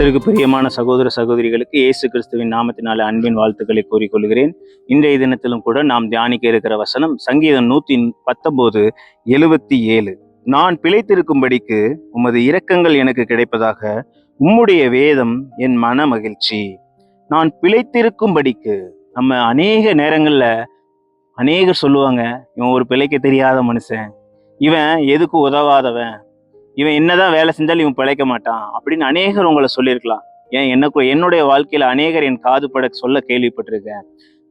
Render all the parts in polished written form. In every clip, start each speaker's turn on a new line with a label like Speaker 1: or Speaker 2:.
Speaker 1: கர்த்தருக்கு பிரியமான சகோதர சகோதரிகளுக்கு இயேசு கிறிஸ்துவின் நாமத்தினால அன்பின் வாழ்த்துக்களை கூறிக்கொள்கிறேன். இன்றைய தினத்திலும் கூட நாம் தியானிக்க இருக்கிற வசனம் சங்கீதம் 119:77. நான் பிழைத்திருக்கும்படிக்கு உமது இரக்கங்கள் எனக்கு கிடைப்பதாக, உம்முடைய வேதம் என் மன மகிழ்ச்சி. நான் பிழைத்திருக்கும்படிக்கு, நம்ம அநேக நேரங்கள்ல அநேகர் சொல்லுவாங்க, இவன் ஒரு பிழைக்க தெரியாத மனுஷன், இவன் எதுக்கு உதவாதவன், இவன் என்னதான் வேலை செஞ்சாலும் இவன் பிழைக்க மாட்டான் அப்படின்னு அநேகர் உங்களை சொல்லியிருக்கலாம். என்னுடைய வாழ்க்கையில அநேகர் என் காது பட சொல்ல கேள்விப்பட்டிருக்கேன்.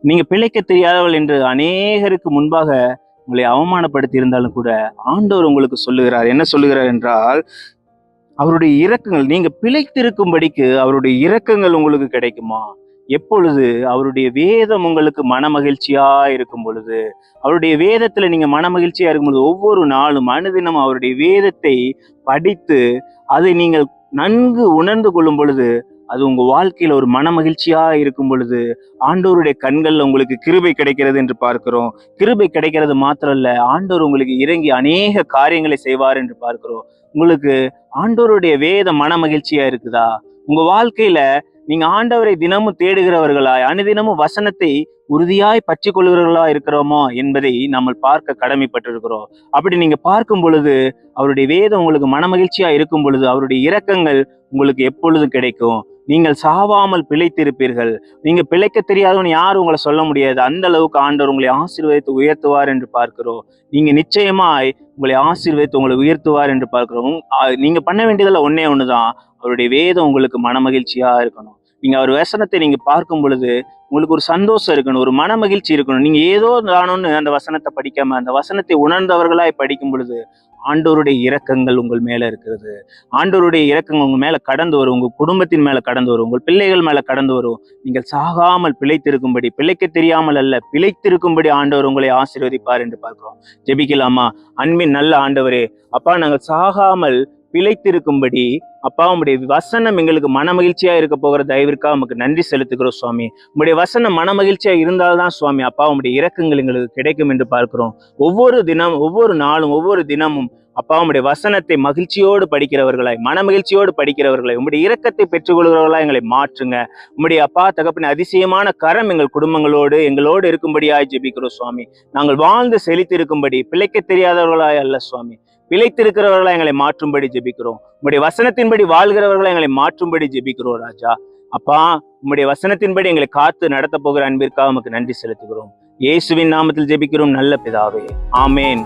Speaker 1: நீங்க பிழைக்க தெரியாதவள் என்று அநேகருக்கு முன்பாக உங்களை அவமானப்படுத்தி இருந்தாலும் கூட ஆண்டவர் உங்களுக்கு சொல்லுகிறார். என்ன சொல்லுகிறார் என்றால், அவருடைய இரக்கங்கள், நீங்க பிழைத்திருக்கும்படிக்கு அவருடைய இரக்கங்கள் உங்களுக்கு கிடைக்குமா? எப்பொழுது? அவருடைய வேதம் உங்களுக்கு மன மகிழ்ச்சியா இருக்கும் பொழுது. அவருடைய வேதத்துல நீங்க மன மகிழ்ச்சியா இருக்கும்பொழுது, ஒவ்வொரு நாளும் அனுதினம் அவருடைய வேதத்தை படித்து அதை நீங்கள் நன்கு உணர்ந்து கொள்ளும் பொழுது, அது உங்க வாழ்க்கையில ஒரு மன மகிழ்ச்சியா இருக்கும் பொழுது ஆண்டவருடைய கண்கள்ல உங்களுக்கு கிருபை கிடைக்கிறது என்று பார்க்கிறோம். கிருபை கிடைக்கிறது மாத்திரம் இல்ல, ஆண்டவர் உங்களுக்கு இறங்கி அநேக காரியங்களை செய்வார் என்று பார்க்கிறோம். உங்களுக்கு ஆண்டவருடைய வேத மன மகிழ்ச்சியா இருக்குதா? உங்க வாழ்க்கையில நீங்க ஆண்டவரை தினமும் தேடுகிறவர்களாய், அனுதினமும் வசனத்தை உறுதியாய் பற்றி கொள்கிறவர்களா இருக்கிறோமோ என்பதை நம்ம பார்க்க கடமைப்பட்டிருக்கிறோம். அப்படி நீங்க பார்க்கும் பொழுது, அவருடைய வேதம் உங்களுக்கு மன மகிழ்ச்சியா இருக்கும் பொழுது, அவருடைய இரக்கங்கள் உங்களுக்கு எப்பொழுதும் கிடைக்கும். நீங்கள் சாவாமல் பிழைத்திருப்பீர்கள். நீங்க பிழைக்க தெரியாதவன் யாரும் உங்களை சொல்ல முடியாது. அந்த அளவுக்கு ஆண்டவர் உங்களை ஆசீர்வதித்து உயர்த்துவார் என்று பார்க்கிறோம். நீங்க நிச்சயமாய் உங்களை ஆசீர்வதித்து உங்களை உயர்த்துவார் என்று பார்க்கிறோம். நீங்க பண்ண வேண்டியதுல ஒன்னே ஒண்ணுதான், அவருடைய வேதம் உங்களுக்கு மன மகிழ்ச்சியா இருக்கணும். நீங்க அவர் வசனத்தை நீங்க பார்க்கும் பொழுது உங்களுக்கு ஒரு சந்தோஷம் இருக்கணும், ஒரு மன மகிழ்ச்சி இருக்கணும். நீங்க ஏதோ தானோன்னு அந்த வசனத்தை படிக்காம அந்த வசனத்தை உணர்ந்தவர்களாய் படிக்கும் பொழுது ஆண்டவருடைய இரக்கங்கள் உங்கள் மேல இருக்கிறது. ஆண்டவருடைய இரக்கங்கள் உங்க மேல கடந்து வரும், உங்க குடும்பத்தின் மேல கடந்து வரும், உங்கள் பிள்ளைகள் மேல கடந்து வரும். நீங்கள் சாகாமல் பிழைத்திருக்கும்படி, பிழைக்க தெரியாமல் அல்ல, பிழைத்திருக்கும்படி ஆண்டவர் உங்களை ஆசீர்வதிப்பார் என்று பார்க்கிறோம். ஜெபிக்கலாமா? அன்பின் நல்ல ஆண்டவரே, அப்பா, நாங்கள் சாகாமல் பிழைத்திருக்கும்படி அப்பா உம்முடைய வசனம் எங்களுக்கு மன மகிழ்ச்சியா இருக்க போகிற தயவிற்காக உமக்கு நன்றி செலுத்துகிறோம் சுவாமி. உம்முடைய வசனம் மன மகிழ்ச்சியா இருந்தால்தான் சுவாமி அப்பா உம்முடைய இரக்கங்கள் எங்களுக்கு கிடைக்கும் என்று பார்க்கிறோம். ஒவ்வொரு தினம், ஒவ்வொரு நாளும், ஒவ்வொரு தினமும் அப்பா உம்முடைய வசனத்தை மகிழ்ச்சியோடு படிக்கிறவர்களாய், மன மகிழ்ச்சியோடு படிக்கிறவர்களாய், உம்முடைய இரக்கத்தை பெற்றுக்கொள்கிறவர்களாய் எங்களை மாற்றுங்க. உம்முடைய அப்பா தகப்பன அதிசயமான கரம் எங்கள் குடும்பங்களோடு எங்களோடு இருக்கும்படியாய் ஜெபிக்கிறோம் சுவாமி. நாங்கள் வாழ்ந்து செழித்து இருக்கும்படி, பிழைக்க தெரியாதவர்களாய் அல்ல சுவாமி, பிழைத்திருக்கிறவர்களா எங்களை மாற்றும்படி ஜெபிக்கிறோம். உம்முடைய வசனத்தின்படி வாழ்கிறவர்களா எங்களை மாற்றும்படி ஜெபிக்கிறோம் ராஜா. அப்பா, உம்முடைய வசனத்தின்படி எங்களை காத்து நடத்த போகிற அன்பிற்காக உமக்கு நன்றி செலுத்துகிறோம். இயேசுவின் நாமத்தில் ஜெபிக்கிறோம் நல்ல பிதாவே, ஆமேன்.